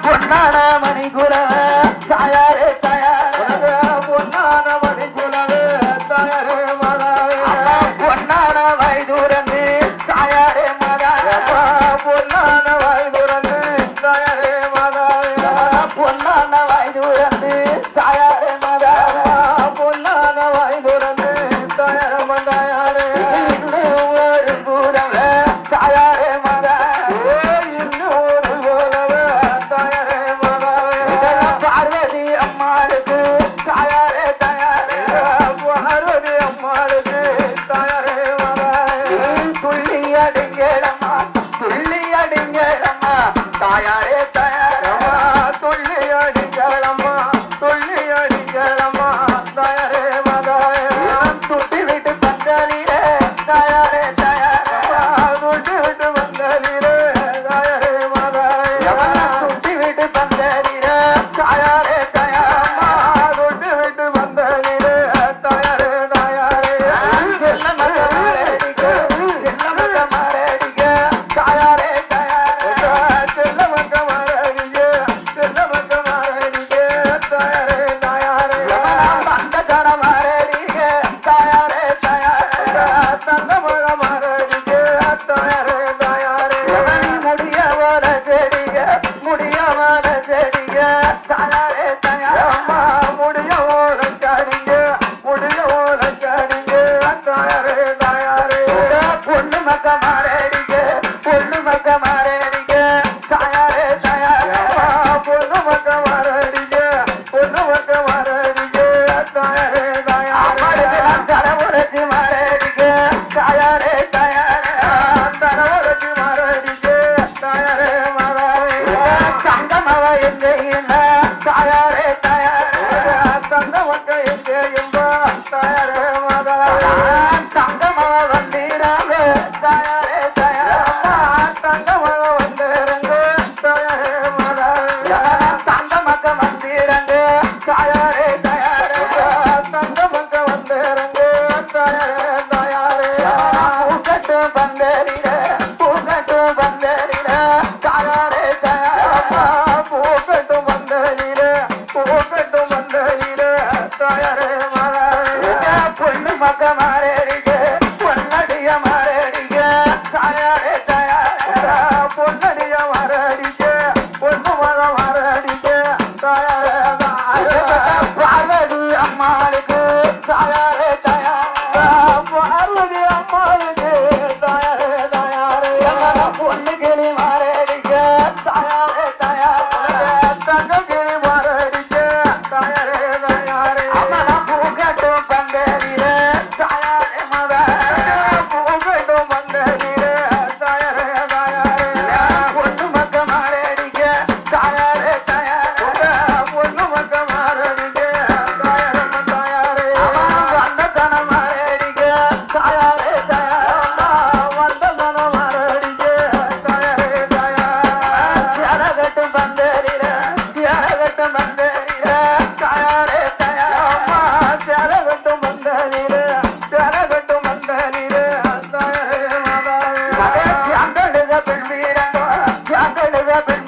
பொன்னான மணிக்குல தாயாரே தாயாரே பொன்னான மணிக்குலவே தாயாரே மாதாவே பொன்னான வைதூரமே தாயாரே மாதாவே பொன்னான வைதூரமே தாயாரே மாதாவே பொன்னான வைதூரமே தாயாரே மாதாவே பொன்னான வைதூரமே தாயாரே மாதாயாரே ஒரு கூடவே தாயாரே மாதாவே இன்னொரு கூடவே தாயாரே மாதாவே பார்வதி அம்மாளுக்கு தாயாரே தாயாரே பார்வதி அம்மாளுக்கு தாயாரே மாதாவே துள்ளி அடிங்கடம்மா துள்ளி அடிங்கடம்மா தாயாரே தாயாரம்மா துள்ளி அடிங்கடம்மா துள்ளி அடிங்கடம்மா தாயாரே மாதாவே துட்டி விட்டு பந்தலிலே தாயாரே தாயாரம்மா துட்டி விட்டு பந்தலிலே தாயாரே மாதாவே துட்டி விட்டு பந்தலிலே தாயாரே தாயாரம்மா துட்டி விட்டு பந்தலிலே தாயாரே தாயாரே செல்ல மகமாரடிக்க செல்ல மகமாரடிக்க தாயாரே தாயாரே செல்ல மகமாரடிக்க செல்ல மகமாரடிக்க தாயாரே தாயாரே அந்த கணமாரடிக்க தாயாரே தாயாரே தந்த மகமாரடிக்க தாயாரே தாயாரே முடியவர செடிக முடியவர செடிக தாயாரே தாயாரம்மா முடியவர செடிக முடியவர செடிக தாயாரே தாயாரே பொண்ணு மகமாரடிக்க பொண்ணு மகமாரடிக்க தாயாரே தாயாரம்மா பொண்ணு மகமாரடிக்க பொண்ணு மகமாரடிக்க தாயாரே தாயாரே தரவுரத்தி மாரடிக்க தாயாரே தாயாரே தரவுரத்தி மாரடிக்க தாயாரே மாதாவே தங்கமவ எங்கேயும் தாயாரே தாயாரே தங்கமக்க எங்கேயும் தாயாரே மாதாவே தங்கமவ வந்தீராவே தாயாரே தாயாரம்மா தங்கமவ வந்தேருங்க தாயாரே மாதாவே தங்கமக்க வந்தீரங்க தாயாரே தாயாரே தங்கமக்க வந்தேருங்க தாயாரே தாயாரே பூக்கட்டு பந்தேரிலே பூக்கட்டு பந்தேரிலே தாயாரே தாயாரம்மா பூக்கட்டு பந்தேரிலே பூக்கட்டு பந்தேரிலே தாயாரே மாதாவே பொண்ணு மக்க மாரடிக்க பொன்னடிய மாரடிக்க தாயாரே தாயாரே பொன்னடிய மாரடிக்க பொண்ணு மக மாரடிக்க தாயாரே தாயாரே பார்வதி அம்மாளுக்கு தாயாரே தாயாரே பார்வதி அம்மாளுக்கு தாயாரே தாயாரே பொண்ணு கிளி மாரடிக்க தாயாரே தாயாரே தங்க கிளி மாரடிக்க தாயாரே தாயாரே பூக்கட்டு பந்தேரிலே தாயாரே மாதாவே பூக்கட்டு பந்தேரிலே தாயாரே தாயாரே பொண்ணு மக்க மாரடிக்க தாயாரே தாயாரே பொண்ணு மக்க மாரடிக்க தாயாரே தாயாரே வந்த கண மாரடிக்க தாயாரே தாயாரம்மா வந்த கண மாரடிக்க தாயாரே தாயாரே தியாகட்டு பந்தேரிலே தியாகட்டு பந்தேரிலே தாயாரே தாயாரம்மா தியாகட்டு பந்தேரிலே தியாகட்டு பந்தேரிலே தாயாரே மாதாவே தியாகடுக பெண் வீரங்க தியாகடுக பெண்